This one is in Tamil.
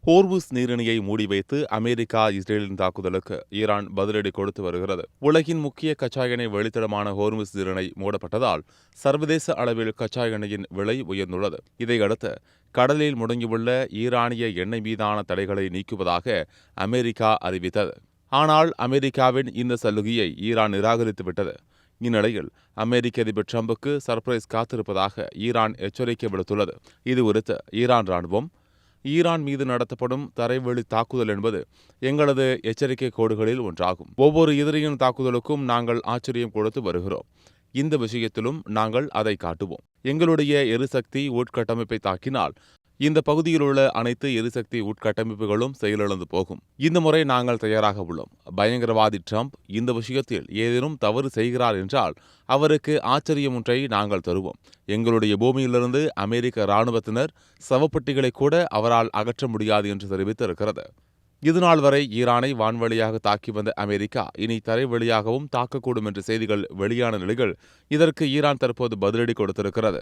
ஹோர்முஸ் நீரிணையை மூடி வைத்து அமெரிக்கா இஸ்ரேலின் தாக்குதலுக்கு ஈரான் பதிலடி கொடுத்து வருகிறது. உலகின் முக்கிய கச்சா எண்ணெய் வழித்தடமான ஹோர்முஸ் நீரிணை மூடப்பட்டதால் சர்வதேச அளவில் கச்சா எண்ணெயின் விலை உயர்ந்துள்ளது. இதையடுத்து கடலில் முடங்கியுள்ள ஈரானிய எண்ணெய் மீதான தடைகளை நீக்குவதாக அமெரிக்கா அறிவித்தது. ஆனால் அமெரிக்காவின் இந்த சலுகையை ஈரான் நிராகரித்துவிட்டது. இந்நிலையில் அமெரிக்க அதிபர் டிரம்புக்கு சர்பிரைஸ் காத்திருப்பதாக ஈரான் எச்சரிக்கை விடுத்துள்ளது. இதுகுறித்து ஈரான் ராணுவம், ஈரான் மீது நடத்தப்படும் தரைவழி தாக்குதல் என்பது எங்களது எச்சரிக்கை கோடுகளில் ஒன்றாகும். ஒவ்வொரு எதிரியின் தாக்குதலுக்கும் நாங்கள் ஆச்சரியம் கொடுத்து வருகிறோம். இந்த விஷயத்திலும் நாங்கள் அதை காட்டுவோம். எங்களுடைய எரிசக்தி உட்கட்டமைப்பை தாக்கினால் இந்த பகுதியில் உள்ள அனைத்து எரிசக்தி உட்கட்டமைப்புகளும் செயலிழந்து போகும். இந்த முறை நாங்கள் தயாராக உள்ளோம். பயங்கரவாதி டிரம்ப் இந்த விஷயத்தில் ஏதேனும் தவறு செய்கிறார் என்றால் அவருக்கு ஆச்சரியம் ஒன்றை நாங்கள் தருவோம். எங்களுடைய பூமியிலிருந்து அமெரிக்க இராணுவத்தினர் சவப்பெட்டிகளை கூட அவரால் அகற்ற முடியாது என்று தெரிவித்திருக்கிறது. இதுநாள் வரை ஈரானை வான்வழியாக தாக்கி வந்த அமெரிக்கா இனி தரை வழியாகவும் தாக்கக்கூடும் என்ற செய்திகள் வெளியான நிலையில் இதற்கு ஈரான் தற்போது பதிலடி கொடுத்திருக்கிறது.